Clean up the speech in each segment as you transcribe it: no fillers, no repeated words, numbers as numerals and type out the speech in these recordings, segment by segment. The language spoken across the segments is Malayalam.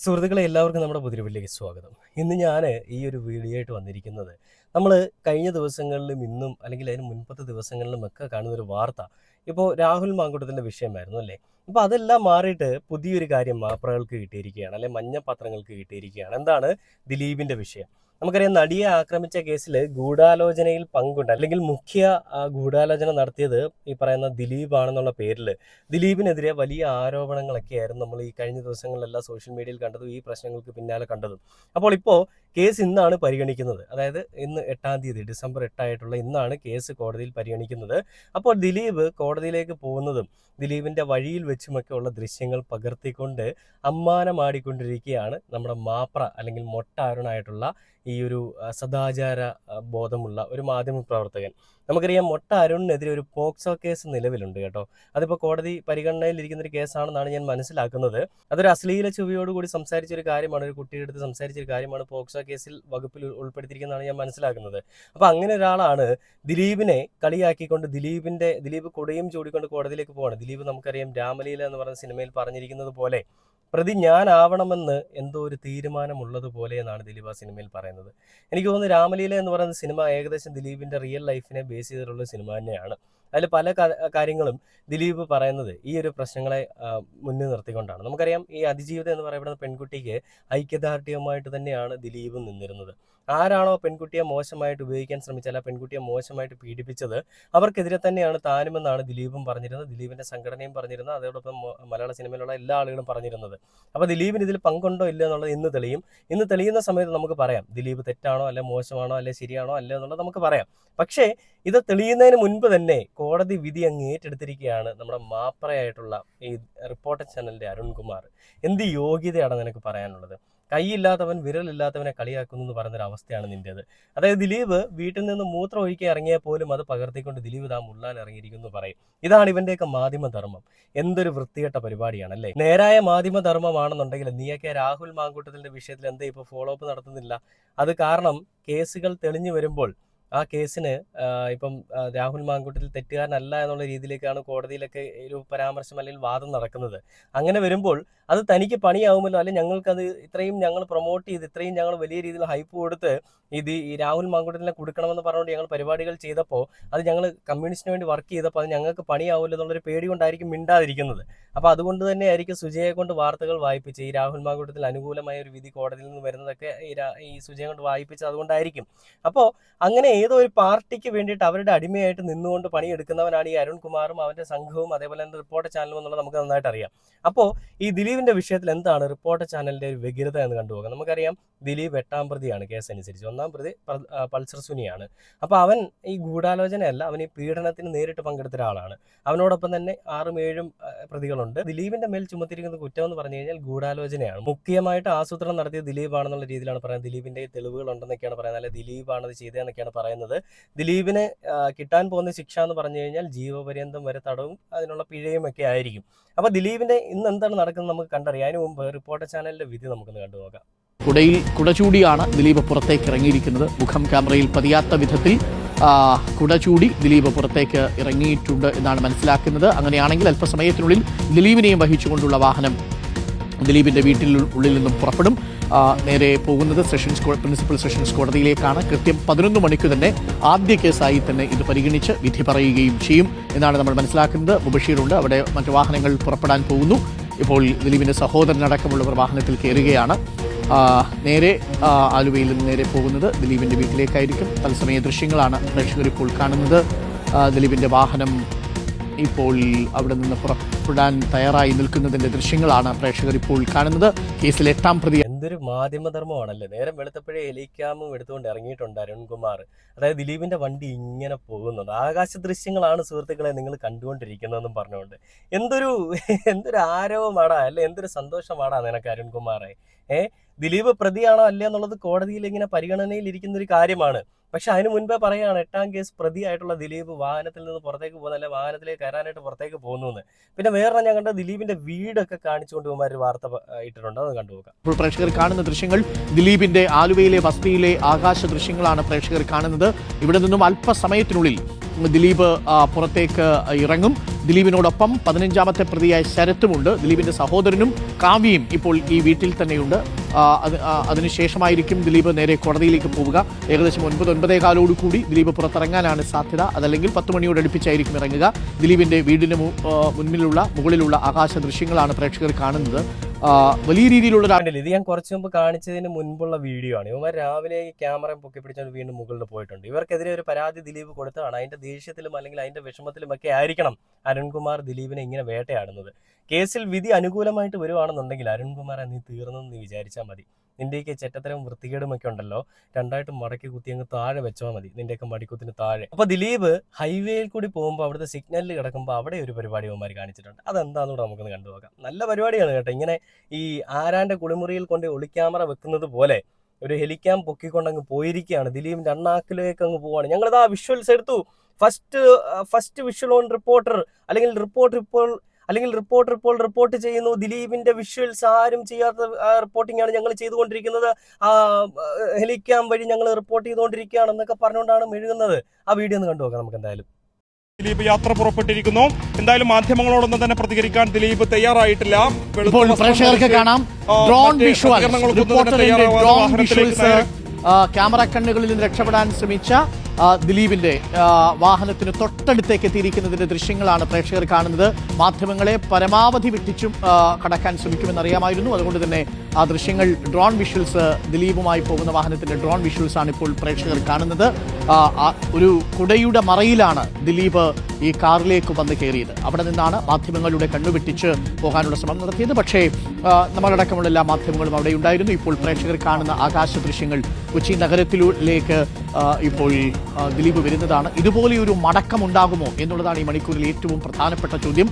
സുഹൃത്തുക്കളെ എല്ലാവർക്കും നമ്മുടെ പുതിയ സ്വാഗതം. ഇന്ന് ഞാൻ ഈ ഒരു വീഡിയോ ആയിട്ട് വന്നിരിക്കുന്നത് നമ്മൾ കഴിഞ്ഞ ദിവസങ്ങളിലും ഇന്നും അല്ലെങ്കിൽ അതിന് മുൻപത്തെ ദിവസങ്ങളിലും ഒക്കെ കാണുന്ന ഒരു വാർത്ത ഇപ്പോൾ രാഹുൽ മാങ്കൂട്ടത്തിൻ്റെ വിഷയമായിരുന്നു അല്ലേ. അപ്പോൾ അതെല്ലാം മാറിയിട്ട് പുതിയൊരു കാര്യം മാപ്രകൾക്ക് കിട്ടിയിരിക്കുകയാണ്, അല്ലെ മഞ്ഞപ്പത്രങ്ങൾക്ക് കിട്ടിയിരിക്കുകയാണ്. എന്താണ്? ദിലീപിൻ്റെ വിഷയം. നമുക്കറിയാം, നടിയെ ആക്രമിച്ച കേസിൽ ഗൂഢാലോചനയിൽ പങ്കുണ്ട്, അല്ലെങ്കിൽ മുഖ്യ ഗൂഢാലോചന നടത്തിയത് ഈ പറയുന്ന ദിലീപ് ആണെന്നുള്ള പേരിൽ ദിലീപിനെതിരെ വലിയ ആരോപണങ്ങളൊക്കെയായിരുന്നു നമ്മൾ ഈ കഴിഞ്ഞ ദിവസങ്ങളിലെല്ലാം സോഷ്യൽ മീഡിയയിൽ കണ്ടതും ഈ പ്രശ്നങ്ങൾക്ക് പിന്നാലെ കണ്ടതും. അപ്പോൾ ഇപ്പോൾ കേസ് ഇന്നാണ് പരിഗണിക്കുന്നത്. അതായത് ഇന്ന് 8-ാം തീയതി, ഡിസംബർ 8 ഇന്നാണ് കേസ് കോടതിയിൽ പരിഗണിക്കുന്നത്. അപ്പോൾ ദിലീപ് കോടതിയിലേക്ക് പോകുന്നതും ദിലീപിൻ്റെ വഴിയിൽ വെച്ചുമൊക്കെ ഉള്ള ദൃശ്യങ്ങൾ പകർത്തിക്കൊണ്ട് അമ്മാനമാടിക്കൊണ്ടിരിക്കുകയാണ് നമ്മുടെ മാപ്ര അല്ലെങ്കിൽ മൊട്ടാരുണായിട്ടുള്ള ഈ ഒരു സദാചാര ബോധമുള്ള ഒരു മാധ്യമ പ്രവർത്തകൻ. നമുക്കറിയാം, മൊട്ട അരുണിനെതിരെ ഒരു പോക്സോ കേസ് നിലവിലുണ്ട് കേട്ടോ. അതിപ്പോൾ കോടതി പരിഗണനയിലിരിക്കുന്ന ഒരു കേസാണെന്നാണ് ഞാൻ മനസ്സിലാക്കുന്നത്. അതൊരു അശ്ലീല ചുവയോടുകൂടി സംസാരിച്ചൊരു കാര്യമാണ്, ഒരു കുട്ടിയുടെ അടുത്ത് സംസാരിച്ചൊരു കാര്യമാണ് പോക്സോ കേസിൽ വകുപ്പിൽ ഉൾപ്പെടുത്തിയിരിക്കുന്നതാണ് ഞാൻ മനസ്സിലാക്കുന്നത്. അപ്പോൾ അങ്ങനെ ഒരാളാണ് ദിലീപിനെ കളിയാക്കിക്കൊണ്ട് ദിലീപ് കൊടയും ചൂടിക്കൊണ്ട് കോടതിയിലേക്ക് പോവാണ്. ദിലീപ് നമുക്കറിയാം രാമലീല എന്ന് പറയുന്ന സിനിമയിൽ പറഞ്ഞിരിക്കുന്നത് പോലെ പ്രതി ഞാനാവണമെന്ന് എന്തോ ഒരു തീരുമാനമുള്ളതുപോലെ എന്നാണ് ദിലീപ് ആ സിനിമയിൽ പറയുന്നത്. എനിക്ക് തോന്നുന്നു രാമലീല എന്ന് പറയുന്ന സിനിമ ഏകദേശം ദിലീപിൻ്റെ റിയൽ ലൈഫിനെ ബേസ് ചെയ്തിട്ടുള്ള സിനിമ തന്നെയാണ്. അതിൽ പല കാര്യങ്ങളും ദിലീപ് പറയുന്നത് ഈ ഒരു പ്രശ്നങ്ങളെ മുന്നിൽ നിർത്തിക്കൊണ്ടാണ്. നമുക്കറിയാം, ഈ അതിജീവിതം എന്ന് പറയപ്പെടുന്ന പെൺകുട്ടിക്ക് ഐക്യദാർഢ്യവുമായിട്ട് തന്നെയാണ് ദിലീപ് നിന്നിരുന്നത്. ആരാണോ പെൺകുട്ടിയെ മോശമായിട്ട് ഉപയോഗിക്കാൻ ശ്രമിച്ചാൽ, ആ പെൺകുട്ടിയെ മോശമായിട്ട് പീഡിപ്പിച്ചത്, അവർക്കെതിരെ തന്നെയാണ് താനുമെന്നാണ് ദിലീപും പറഞ്ഞിരുന്നത്, ദിലീപിൻ്റെ സംഘടനയും പറഞ്ഞിരുന്നത്, അതോടൊപ്പം മലയാള സിനിമയിലുള്ള എല്ലാ ആളുകളും പറഞ്ഞിരുന്നത്. അപ്പോൾ ദിലീപിന് ഇതിൽ പങ്കുണ്ടോ ഇല്ല എന്നുള്ളത് ഇന്ന് തെളിയും. ഇന്ന് തെളിയുന്ന സമയത്ത് നമുക്ക് പറയാം ദിലീപ് തെറ്റാണോ അല്ലെ മോശമാണോ അല്ലെ ശരിയാണോ അല്ല എന്നുള്ളത് നമുക്ക് പറയാം. പക്ഷേ ഇത് തെളിയുന്നതിന് മുൻപ് തന്നെ കോടതി വിധി അങ്ങ് ഏറ്റെടുത്തിരിക്കുകയാണ് നമ്മുടെ മാപ്രയായിട്ടുള്ള ഈ റിപ്പോർട്ടർ ചാനലിൻ്റെ അരുൺകുമാർ. എന്ത് യോഗ്യതയാണ് നിനക്ക് പറയാനുള്ളത്? കൈയില്ലാത്തവൻ വിരലില്ലാത്തവനെ കളിയാക്കുന്നു എന്ന് പറയുന്നൊരു അവസ്ഥയാണ് നിൻ്റേത്. അതായത് ദിലീപ് വീട്ടിൽ നിന്ന് മൂത്രം ഒഴിക്കാൻ ഇറങ്ങിയാൽ പോലും അത് പകർത്തിക്കൊണ്ട് ദിലീപ് താൻ മുള്ളാൻ ഇറങ്ങിയിരിക്കുന്നു പറയും. ഇതാണ് ഇവൻ്റെയൊക്കെ മാധ്യമധർമ്മം. എന്തൊരു വൃത്തികെട്ട പരിപാടിയാണല്ലേ. നേരായ മാധ്യമധർമ്മമാണെന്നുണ്ടെങ്കിൽ നീയൊക്കെ രാഹുൽ മാങ്കൂട്ടത്തിൻ്റെ വിഷയത്തിൽ എന്താ ഇപ്പോൾ ഫോളോ അപ്പ് നടത്തുന്നില്ല? അത് കാരണം കേസുകൾ തെളിഞ്ഞു വരുമ്പോൾ ആ കേസിന് ഇപ്പം രാഹുൽ മാങ്കൂട്ടത്തിൽ തെറ്റുകാരനല്ല എന്നുള്ള രീതിയിലേക്കാണ് കോടതിയിലൊക്കെ ഒരു പരാമർശം അല്ലെങ്കിൽ വാദം നടക്കുന്നത്. അങ്ങനെ വരുമ്പോൾ അത് തനിക്ക് പണിയാവുമല്ലോ, അല്ലെങ്കിൽ ഞങ്ങൾക്കത് ഇത്രയും ഞങ്ങൾ പ്രൊമോട്ട് ചെയ്ത് ഇത്രയും ഞങ്ങൾ വലിയ രീതിയിൽ ഹൈപ്പ് കൊടുത്ത് ഈ രാഹുൽ മാങ്കൂട്ടത്തിനെ കൊടുക്കണമെന്ന് പറഞ്ഞുകൊണ്ട് ഞങ്ങൾ പരിപാടികൾ ചെയ്തപ്പോൾ, അത് ഞങ്ങൾ കമ്മ്യൂണിസ്റ്റിന് വേണ്ടി വർക്ക് ചെയ്തപ്പോൾ അത് ഞങ്ങൾക്ക് പണിയാവില്ല എന്നുള്ളൊരു പേടി കൊണ്ടായിരിക്കും മിണ്ടാതിരിക്കുന്നത്. അപ്പോൾ അതുകൊണ്ട് തന്നെ ആയിരിക്കും സുജയെ കൊണ്ട് വാർത്തകൾ വായിപ്പിച്ച് ഈ രാഹുൽ മാങ്കൂട്ടത്തിൽ അനുകൂലമായ ഒരു വിധി കോടതിയിൽ നിന്ന് വരുന്നതൊക്കെ ഈ സുജയെ കൊണ്ട് വായിപ്പിച്ചത് അതുകൊണ്ടായിരിക്കും. അപ്പോൾ അങ്ങനെ ഏതോ ഒരു പാർട്ടിക്ക് വേണ്ടിയിട്ട് അവരുടെ അടിമയായിട്ട് നിന്നുകൊണ്ട് പണിയെടുക്കുന്നവനാണ് ഈ അരുൺകുമാറും അവൻ്റെ സംഘവും, അതേപോലെ തന്നെ റിപ്പോർട്ടർ ചാനലും എന്നുള്ളത് നമുക്ക് നന്നായിട്ട് അറിയാം. അപ്പോൾ ഈ ദിലീപിൻ്റെ വിഷയത്തിൽ എന്താണ് റിപ്പോർട്ടർ ചാനലിൻ്റെ ഒരു വ്യഗ്രത എന്ന് കണ്ടുപോകാം. നമുക്കറിയാം, ദിലീപ് 8-ാം പ്രതിയാണ് കേസ് അനുസരിച്ച്. 1-ാം പ്രതി പൾസർ സുനിയാണ്. അപ്പോൾ അവൻ ഈ ഗൂഢാലോചനയല്ല, അവൻ ഈ പീഡനത്തിന് നേരിട്ട് പങ്കെടുത്ത ഒരാളാണ്. അവനോടൊപ്പം തന്നെ 6-7 പ്രതികളുണ്ട്. ദിലീപിൻ്റെ മേൽ ചുമത്തിയിരിക്കുന്ന കുറ്റം എന്ന് പറഞ്ഞു കഴിഞ്ഞാൽ ഗൂഢാലോചനയാണ്. മുഖ്യമായിട്ട് ആസൂത്രണം നടത്തിയ ദിലീപാണെന്നുള്ള രീതിയിലാണ് പറയുന്നത്. ദിലീപിൻ്റെ തെളിവുകൾ ഉണ്ടെന്നൊക്കെയാണ് പറയുന്നത്, അല്ലെ ദിലീപാണത് ചെയ്തതെന്നൊക്കെയാണ് പറയുന്നത്. ദിലീപിന് കിട്ടാൻ പോകുന്ന ശിക്ഷ എന്ന് പറഞ്ഞു കഴിഞ്ഞാൽ ജീവപര്യന്തം വരെ തടവും അതിനുള്ള പിഴയും ഒക്കെ ആയിരിക്കും. അപ്പോൾ ദിലീപിൻ്റെ ഇന്ന് എന്താണ് നടക്കുന്നത് നമുക്ക് കണ്ടറിയാം. അതിന് മുമ്പ് റിപ്പോർട്ടർ ചാനലിൻ്റെ വിധി നമുക്കൊന്ന് കണ്ടു നോക്കാം. കുടചൂടിയാണ് ദിലീപ് പുറത്തേക്ക് ഇറങ്ങിയിരിക്കുന്നത്. മുഖം ക്യാമറയിൽ പതിയാത്ത വിധത്തിൽ കുടചൂടി ദിലീപ് പുറത്തേക്ക് ഇറങ്ങിയിട്ടുണ്ട് എന്നാണ് മനസ്സിലാക്കുന്നത്. അങ്ങനെയാണെങ്കിൽ അല്പസമയത്തിനുള്ളിൽ ദിലീപിനെയും വഹിച്ചുകൊണ്ടുള്ള വാഹനം ദിലീപിൻ്റെ ഉള്ളിൽ നിന്നും പുറപ്പെടും. നേരെ പോകുന്നത് പ്രിൻസിപ്പൽ സെഷൻസ് കോടതിയിലേക്കാണ്. കൃത്യം 11 മണിക്ക് തന്നെ ആദ്യ കേസായി തന്നെ ഇത് പരിഗണിച്ച് വിധി പറയുകയും ചെയ്യും എന്നാണ് നമ്മൾ മനസ്സിലാക്കുന്നത്. മുബഷീറുണ്ട്, അവിടെ മറ്റു വാഹനങ്ങൾ പുറപ്പെടാൻ പോകുന്നു. ഇപ്പോൾ ദിലീപിൻ്റെ സഹോദരനടക്കമുള്ളവർ വാഹനത്തിൽ കയറുകയാണ്. നേരെ ആലുവയിൽ നിന്ന് നേരെ പോകുന്നത് ദിലീപിൻ്റെ വീട്ടിലേക്കായിരിക്കും. തത്സമയ ദൃശ്യങ്ങളാണ് പ്രേക്ഷകർ ഇപ്പോൾ കാണുന്നത്. ദിലീപിൻ്റെ വാഹനം ഇപ്പോൾ അവിടെ നിന്ന് പുറപ്പെടാൻ തയ്യാറായി നിൽക്കുന്നതിൻ്റെ ദൃശ്യങ്ങളാണ് പ്രേക്ഷകർ ഇപ്പോൾ കാണുന്നത്. കേസിൽ 8-ാം പ്രതി. എന്തൊരു മാധ്യമധർമ്മമാണല്ലേ. നേരം വെളുത്തപ്പോഴേ ഹെലിക്യാമും എടുത്തുകൊണ്ട് ഇറങ്ങിയിട്ടുണ്ട് അരുൺകുമാർ. അതായത് ദിലീപിൻ്റെ വണ്ടി ഇങ്ങനെ പോകുന്നത് ആകാശ ദൃശ്യങ്ങളാണ് സുഹൃത്തുക്കളെ നിങ്ങൾ കണ്ടുകൊണ്ടിരിക്കുന്നതെന്നും പറഞ്ഞുകൊണ്ട്. എന്തൊരു ആരവമാടാ, അല്ലെ എന്തൊരു സന്തോഷമാടാ നിനക്ക് അരുൺകുമാറെ. ദിലീപ് പ്രതിയാണോ അല്ലേ എന്നുള്ളത് കോടതിയിൽ ഇങ്ങനെ പരിഗണനയിൽ ഇരിക്കുന്ന ഒരു കാര്യമാണ്. പക്ഷെ അതിന് മുൻപേ പറയുകയാണ് 8-ാം കേസ് പ്രതിയായിട്ടുള്ള ദിലീപ് വാഹനത്തിൽ നിന്ന് പുറത്തേക്ക് പോകുന്നല്ല, വാഹനത്തിലേക്ക് കയറാനായിട്ട് പുറത്തേക്ക് പോകുന്നു എന്ന്. പിന്നെ വേറെ ഞാൻ കണ്ട ദിലീപിന്റെ വീടൊക്കെ കാണിച്ചുകൊണ്ട് പോകുമ്പോൾ ഒരു വാർത്ത ഇട്ടിട്ടുണ്ട്, അത് കണ്ടുപോകാം. ഇപ്പോൾ പ്രേക്ഷകർ കാണുന്ന ദൃശ്യങ്ങൾ ദിലീപിന്റെ ആലുവയിലെ വസതിയിലെ ആകാശ ദൃശ്യങ്ങളാണ് പ്രേക്ഷകർ കാണുന്നത്. ഇവിടെ നിന്നും അല്പസമയത്തിനുള്ളിൽ ദിലീപ് പുറത്തേക്ക് ഇറങ്ങും. ദിലീപിനോടൊപ്പം 15ാമത്തെ പ്രതിയായ ശരത്തുമുണ്ട്. ദിലീപിന്റെ സഹോദരനും കാവ്യയും ഇപ്പോൾ ഈ വീട്ടിൽ തന്നെയുണ്ട്. അതിനുശേഷമായിരിക്കും ദിലീപ് നേരെ കോടതിയിലേക്ക് പോവുക. ഏകദേശം 9-9:15 കൂടി ദിലീപ് പുറത്തിറങ്ങാനാണ് സാധ്യത. അതല്ലെങ്കിൽ 10 മണിയോട് അടുപ്പിച്ചായിരിക്കും ഇറങ്ങുക. ദിലീപിന്റെ വീടിന് മുകളിലുള്ള ആകാശ ദൃശ്യങ്ങളാണ് പ്രേക്ഷകർ കാണുന്നത്. വലിയ രീതിയിലുള്ള ഇത് ഞാൻ കുറച്ചു മുമ്പ് കാണിച്ചതിന് മുൻപുള്ള വീഡിയോ ആണ്. ഇവന്മാർ രാവിലെ ഈ ക്യാമറ പൊക്കി പിടിച്ചുകൊണ്ട് വീണ്ടും മുകളിൽ പോയിട്ടുണ്ട്. ഇവർക്കെതിരെ ഒരു പരാതി ദിലീപ് കൊടുത്തതാണ്. അതിന്റെ ദേഷ്യത്തിലും അല്ലെങ്കിൽ അതിന്റെ വിഷമത്തിലും ഒക്കെ ആയിരിക്കണം അരുൺകുമാർ ദിലീപിനെ ഇങ്ങനെ വേട്ടയാടുന്നത്. കേസിൽ വിധി അനുകൂലമായിട്ട് വരുവാണെന്നുണ്ടെങ്കിൽ അരുൺകുമാറെ നീ തീർന്നെന്ന് നീ വിചാരിച്ചാൽ മതി. നിന്റെയൊക്കെ ചെറ്റത്തരം വൃത്തികേടുമൊക്കെ ഉണ്ടല്ലോ, രണ്ടായിട്ട് മടക്കി കുത്തി അങ്ങ് താഴെ വെച്ചാൽ മതി, നിന്റെയൊക്കെ മടിക്കുത്തിന് താഴെ. അപ്പൊ ദിലീപ് ഹൈവേയിൽ കൂടി പോകുമ്പോൾ അവിടുത്തെ സിഗ്നലിൽ കിടക്കുമ്പോൾ അവിടെ ഒരു പരിപാടി അവന്മാർ കാണിച്ചിട്ടുണ്ട്. അതെന്താണെന്നൂടെ നമുക്കൊന്ന് കണ്ടുപോകാം. നല്ല പരിപാടിയാണ് കേട്ടോ. ഇങ്ങനെ ഈ ആരാന്റെ കുളിമുറിയിൽ കൊണ്ട് ഒളിക്യാമറ വെക്കുന്നത് പോലെ ഒരു ഹെലിക്യാം പൊക്കിക്കൊണ്ടങ്ങ് പോയിരിക്കുകയാണ്. ദിലീപിന്റെ അണ്ണാക്കിലേക്ക് അങ്ങ് പോവാണ്. ഞങ്ങളിതാ വിഷ്വൽസ് എടുത്തു. ഫസ്റ്റ് വിഷ്വൽ ഓൺ റിപ്പോർട്ടർ അല്ലെങ്കിൽ റിപ്പോർട്ടർ ഇപ്പോൾ റിപ്പോർട്ട് ചെയ്യുന്നു. ദിലീപിന്റെ വിഷ്വൽസ് ആരും ചെയ്യാത്ത റിപ്പോർട്ടിംഗ് ആണ് ഞങ്ങൾ ചെയ്തുകൊണ്ടിരിക്കുന്നത്. ഹെലിക്യാം വഴി ഞങ്ങൾ റിപ്പോർട്ട് ചെയ്തുകൊണ്ടിരിക്കുകയാണെന്നൊക്കെ പറഞ്ഞുകൊണ്ടാണ് മെഴുകുന്നത്. ആ വീഡിയോ ഒന്ന് കണ്ടുനോക്കാം നമുക്ക്. എന്തായാലും ദിലീപ് യാത്ര പുറപ്പെട്ടിരിക്കുന്നു. എന്തായാലും മാധ്യമങ്ങളോടൊന്നും തന്നെ പ്രതികരിക്കാൻ ദിലീപ് തയ്യാറായിട്ടില്ല. ഇപ്പോൾ പ്രേക്ഷകർക്ക് കാണാം ഡ്രോൺ വിഷ്വൽസ്. ക്യാമറ കണ്ണുകളിൽ നിന്ന് രക്ഷപ്പെടാൻ ശ്രമിച്ച ദിലീപിന്റെ വാഹനത്തിന് തൊട്ടടുത്തേക്ക് എത്തിയിരിക്കുന്നതിന്റെ ദൃശ്യങ്ങളാണ് പ്രേക്ഷകർ കാണുന്നത്. മാധ്യമങ്ങളെ പരമാവധി വെട്ടിച്ചും കടക്കാൻ ശ്രമിക്കുമെന്നറിയാമായിരുന്നു. അതുകൊണ്ട് തന്നെ ആ ദൃശ്യങ്ങൾ ഡ്രോൺ വിഷ്വൽസ്, ദിലീപുമായി പോകുന്ന വാഹനത്തിന്റെ ഡ്രോൺ വിഷ്വൽസ് ആണ് ഇപ്പോൾ പ്രേക്ഷകർ കാണുന്നത്. ഒരു കുടയുടെ മറയിലാണ് ദിലീപ് ഈ കാറിലേക്ക് വന്ന് കയറിയത്. അവിടെ നിന്നാണ് മാധ്യമങ്ങളുടെ കണ്ണുവെട്ടിച്ച് പോകാനുള്ള ശ്രമം നടത്തിയത്. പക്ഷേ നമ്മളടക്കമുള്ള എല്ലാ മാധ്യമങ്ങളും അവിടെ ഉണ്ടായിരുന്നു. ഇപ്പോൾ പ്രേക്ഷകർ കാണുന്ന ആകാശ ദൃശ്യങ്ങൾ കൊച്ചി നഗരത്തിലേക്ക് ഇപ്പോൾ ദിലീപ് വരുന്നതാണ്. ഇതുപോലെയൊരു മടക്കമുണ്ടാകുമോ എന്നുള്ളതാണ് ഈ മണിക്കൂറിൽ ഏറ്റവും പ്രധാനപ്പെട്ട ചോദ്യം.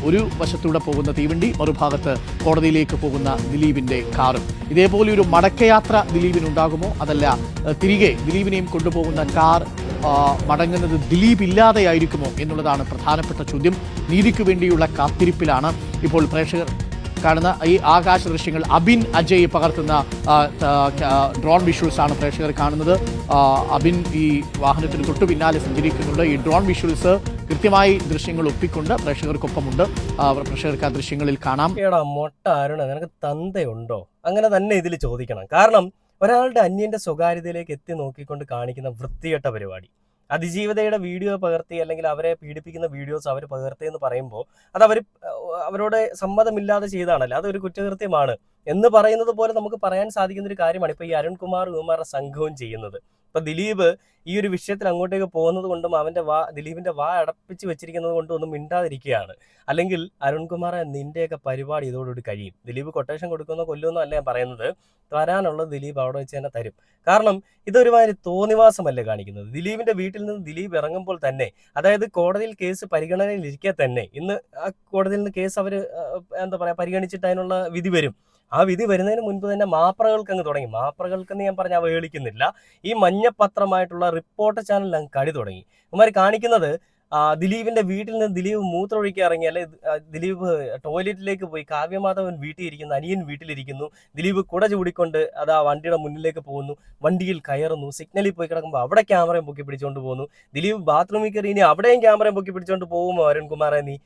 ഒരു വശത്തൂടെ പോകുന്ന തീവണ്ടി, മറുഭാഗത്ത് കോടതിയിലേക്ക് പോകുന്ന ദിലീപിന്റെ കാറും. ഇതേപോലെ ഒരു മടക്കയാത്ര ദിലീപിനുണ്ടാകുമോ, അതല്ല തിരികെ ദിലീപിനെയും കൊണ്ടുപോകുന്ന കാർ മടങ്ങുന്നത് ദിലീപ് ഇല്ലാതെയായിരിക്കുമോ എന്നുള്ളതാണ് പ്രധാനപ്പെട്ട ചോദ്യം. നീതിക്ക് വേണ്ടിയുള്ള കാത്തിരിപ്പിലാണ് ഇപ്പോൾ പ്രേക്ഷകർ കാണുന്ന ഈ ആകാശ ദൃശ്യങ്ങൾ. അബിൻ അജയ് പകർത്തുന്ന ഡ്രോൺ വിഷ്വൽസ് ആണ് പ്രേക്ഷകർ കാണുന്നത്. അബിൻ ഈ വാഹനത്തിന് തൊട്ടു പിന്നാലെ സഞ്ചരിക്കുന്നുണ്ട്. ഈ ഡ്രോൺ വിഷ്വൽസ് കൃത്യമായി ദൃശ്യങ്ങൾ ഒപ്പിക്കൊണ്ട് പ്രേക്ഷകർക്കൊപ്പമുണ്ട്. പ്രേക്ഷകർക്ക് ആ ദൃശ്യങ്ങളിൽ കാണാം. മൊട്ട അരുണ, നിനക്ക് തന്തയുണ്ടോ? അങ്ങനെ തന്നെ ഇതിൽ ചോദിക്കണം. കാരണം ഒരാളുടെ അന്യന്റെ സ്വകാര്യതയിലേക്ക് എത്തി നോക്കിക്കൊണ്ട് കാണിക്കുന്ന വൃത്തികെട്ട പരിപാടി. അതിജീവിതയുടെ വീഡിയോ പകർത്തി അല്ലെങ്കിൽ അവരെ പീഡിപ്പിക്കുന്ന വീഡിയോസ് അവർ പകർത്തി എന്ന് പറയുമ്പോൾ അത് അവരോട് സമ്മതമില്ലാതെ ചെയ്താണല്ലോ, അതൊരു കുറ്റകൃത്യമാണ് എന്ന് പറയുന്നത് പോലെ നമുക്ക് പറയാൻ സാധിക്കുന്ന ഒരു കാര്യമാണ് ഇപ്പൊ ഈ അരുൺകുമാറുടെ സംഘവും ചെയ്യുന്നത്. ഇപ്പൊ ദിലീപ് ഈ ഒരു വിഷയത്തിൽ അങ്ങോട്ടേക്ക് പോകുന്നത് കൊണ്ടും ദിലീപിന്റെ വാ അടപ്പിച്ച് വെച്ചിരിക്കുന്നത് കൊണ്ടും ഒന്നും മിണ്ടാതിരിക്കുകയാണ്. അല്ലെങ്കിൽ അരുൺകുമാർ നിന്റെയൊക്കെ പരിപാടി ഇതോടുകൂടി കഴിയും. ദിലീപ് കൊട്ടേഷൻ കൊടുക്കുന്നോ കൊല്ലുന്നോ അല്ല ഞാൻ പറയുന്നത്. തരാനുള്ളത് ദിലീപ് അവിടെ വെച്ച് തന്നെ തരും. കാരണം ഇതൊരുമാതിരി തോന്നിവാസമല്ലേ കാണിക്കുന്നത്. ദിലീപിന്റെ വീട്ടിൽ നിന്ന് ദിലീപ് ഇറങ്ങുമ്പോൾ തന്നെ, അതായത് കോടതിയിൽ കേസ് പരിഗണനയിലിരിക്കെ തന്നെ, ഇന്ന് ആ കോടതിയിൽ നിന്ന് കേസ് അവർ പരിഗണിച്ചിട്ട് അതിനുള്ള വിധി വരും. ആ വിധി വരുന്നതിന് മുൻപ് തന്നെ മാപ്രകൾക്ക് അങ്ങ് തുടങ്ങി. മാപ്രകൾക്കെന്ന് ഞാൻ പറഞ്ഞ അവഹേളിക്കുന്നില്ല. ഈ മഞ്ഞപ്പത്രമായിട്ടുള്ള റിപ്പോർട്ടർ ചാനൽ അങ്ങ് കടി തുടങ്ങി. ഇവന്മാർ കാണിക്കുന്നത് ദിലീപിന്റെ വീട്ടിൽ നിന്ന് ദിലീപ് മൂത്രമൊഴിക്കാൻ ഇറങ്ങി, അല്ലെ ദിലീപ് ടോയ്ലറ്റിലേക്ക് പോയി, കാവ്യമാധവൻ വീട്ടിൽ ഇരിക്കുന്നു, അനിയൻ വീട്ടിലിരിക്കുന്നു, ദിലീപ് കുട ചൂടിക്കൊണ്ട് അത് ആ വണ്ടിയുടെ മുന്നിലേക്ക് പോകുന്നു, വണ്ടിയിൽ കയറുന്നു, സിഗ്നലിൽ പോയി കിടക്കുമ്പോൾ അവിടെ ക്യാമറയും പൊക്കി പിടിച്ചുകൊണ്ട് പോകുന്നു, ദിലീപ് ബാത്റൂമിൽ കയറി ഇനി അവിടെയും ക്യാമറയും പൊക്കി പിടിച്ചുകൊണ്ട് പോകുമോ അരുൺകുമാറെ നീ?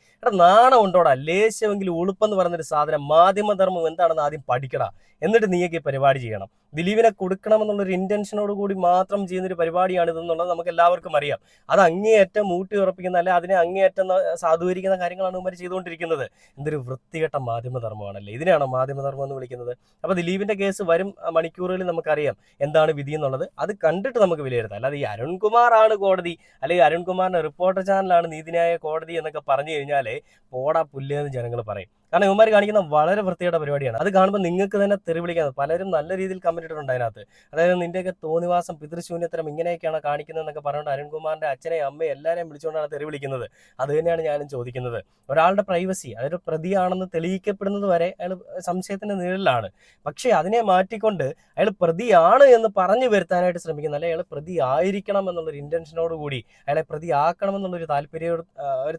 നാണം ഉണ്ടോടാ? ലേശമെങ്കിലും ഉളുപ്പെന്ന് പറയുന്നൊരു സാധനം. മാധ്യമധർമ്മം എന്താണെന്ന് ആദ്യം പഠിക്കടാ, എന്നിട്ട് നീയൊക്കെ ഈ പരിപാടി ചെയ്യണം. ദിലീപിനെ കൊടുക്കണമെന്നുള്ളൊരു ഇന്റൻഷനോട് കൂടി മാത്രം ചെയ്യുന്നൊരു പരിപാടിയാണ് ഇതെന്നുള്ളത് നമുക്ക് എല്ലാവർക്കും അറിയാം. അത് അങ്ങേയറ്റം ഊട്ടി ഉറപ്പിക്കുന്ന, അല്ലെ അതിനെ അങ്ങേയറ്റം സാധൂകരിക്കുന്ന കാര്യങ്ങളാണ് ഇവർ ചെയ്തുകൊണ്ടിരിക്കുന്നത്. എന്തൊരു വൃത്തികെട്ട മാധ്യമധർമ്മമാണല്ലേ. ഇതിനെയാണോ മാധ്യമധർമ്മം എന്ന് വിളിക്കുന്നത്? അപ്പൊ ദിലീപിന്റെ കേസ് വരും മണിക്കൂറുകളിൽ നമുക്കറിയാം എന്താണ് വിധി എന്നുള്ളത്. അത് കണ്ടിട്ട് നമുക്ക് വിലയിരുത്താം. അല്ലാതെ ഈ അരുൺകുമാറാണ് കോടതി, അല്ലെങ്കിൽ അരുൺകുമാറിന്റെ റിപ്പോർട്ടർ ചാനലാണ് നീതിന്യായ കോടതി എന്നൊക്കെ പറഞ്ഞു കഴിഞ്ഞാലേ പോടാ പുല്ലേന്ന് ജനങ്ങൾ പറയും. കാരണം ഇവന്മാർ കാണിക്കുന്ന വളരെ വൃത്തിയുടെ പരിപാടിയാണ്. അത് കാണുമ്പോൾ നിങ്ങൾക്ക് തന്നെ തെറി വിളിക്കാൻ പലരും നല്ല രീതിയിൽ കമന്റ് ഇട്ടിട്ടുണ്ട് അതിനകത്ത്. അതായത് നിന്റെയൊക്കെ തോന്നിവാസം, പിതൃശൂന്യത്തരം ഇങ്ങനെയൊക്കെയാണ് കാണിക്കുന്നതെന്നൊക്കെ പറഞ്ഞുകൊണ്ട് അരുൺകുമാറിന്റെ അച്ഛനെയും അമ്മയും എല്ലാവരെയും വിളിച്ചുകൊണ്ടാണ് തെറി വിളിക്കുന്നത്. അത് തന്നെയാണ് ഞാനും ചോദിക്കുന്നത്. ഒരാളുടെ പ്രൈവസി, അതൊരു പ്രതിയാണെന്ന് തെളിയിക്കപ്പെടുന്നത് വരെ അയാൾ സംശയത്തിന്റെ നിഴലിലാണ്. പക്ഷേ അതിനെ മാറ്റിക്കൊണ്ട് അയാൾ പ്രതിയാണ് എന്ന് പറഞ്ഞു വരുത്താനായിട്ട് ശ്രമിക്കുന്ന, അല്ലെ അയാൾ പ്രതി ആയിരിക്കണം എന്നുള്ളൊരു ഇന്റൻഷനോട് കൂടി, അയാളെ പ്രതിയാക്കണം എന്നുള്ളൊരു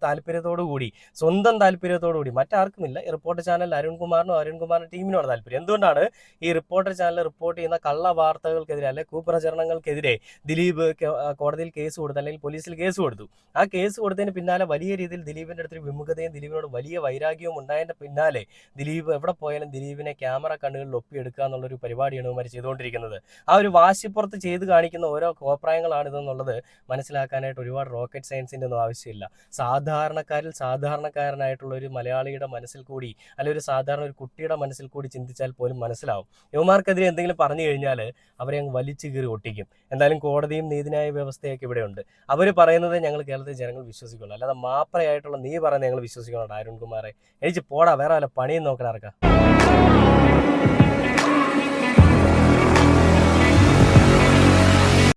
താല്പര്യത്തോടു കൂടി, സ്വന്തം താല്പര്യത്തോടു കൂടി, മറ്റാർക്കുമില്ല, റിപ്പോർട്ടർ ചാനൽ അരുൺകുമാറിന്റെ ടീമിനുമാണ് താല്പര്യം. എന്തുകൊണ്ടാണ് ഈ റിപ്പോർട്ടർ ചാനൽ റിപ്പോർട്ട് ചെയ്യുന്ന കള്ള വാർത്തകൾക്കെതിരെ അല്ലെങ്കിൽ കുപ്രചരണങ്ങൾക്കെതിരെ ദിലീപ് കോടതിയിൽ കേസ് കൊടുത്തു, അല്ലെങ്കിൽ പോലീസിൽ കേസ് കൊടുത്തു. ആ കേസ് കൊടുത്തതിന് പിന്നാലെ വലിയ രീതിയിൽ ദിലീപിന്റെ അടുത്തൊരു വിമുഖതയും ദിലീപിനോട് വലിയ വൈരാഗ്യവും ഉണ്ടായതിന്റെ പിന്നാലെ ദിലീപ് എവിടെ പോയാലും ദിലീപിനെ ക്യാമറ കണ്ണുകളിൽ ഒപ്പിയെടുക്കുക എന്നുള്ളൊരു പരിപാടിയാണ് ഇവന്മാർ ചെയ്തുകൊണ്ടിരിക്കുന്നത്. ആ ഒരു വാശിപ്പുറത്ത് ചെയ്ത് കാണിക്കുന്ന ഓരോ കോപ്രായങ്ങളാണ് ഇതെന്നുള്ളത് മനസ്സിലാക്കാനായിട്ട് ഒരുപാട് റോക്കറ്റ് സയൻസിന്റെ ഒന്നും ആവശ്യമില്ല. സാധാരണക്കാരിൽ സാധാരണക്കാരനായിട്ടുള്ള ഒരു മലയാളിയുടെ മനസ്സിൽ കൂടി, അല്ലെങ്കിൽ ഒരു സാധാരണ ഒരു കുട്ടിയുടെ മനസ്സിൽ കൂടി ചിന്തിച്ചാൽ പോലും മനസ്സിലാവും. യുവമാർക്കെതിരെ എന്തെങ്കിലും പറഞ്ഞു കഴിഞ്ഞാൽ അവരെ അങ്ങ് വലിച്ചു കീറി ഒട്ടിക്കും. എന്തായാലും കോടതിയും നീതിന്യായ വ്യവസ്ഥയൊക്കെ ഇവിടെയുണ്ട്. അവർ പറയുന്നത് ഞങ്ങൾ കേരളത്തിലെ ജനങ്ങൾ വിശ്വസിക്കുള്ളൂ, അല്ലാതെ മാപ്രയായിട്ടുള്ള നീ പറയുന്നത് ഞങ്ങൾ വിശ്വസിക്കണം. അരുൺകുമാറെ എനിക്ക് പോടാ, വേറെ വല്ല പണിയും നോക്കണം ഇറക്കാം.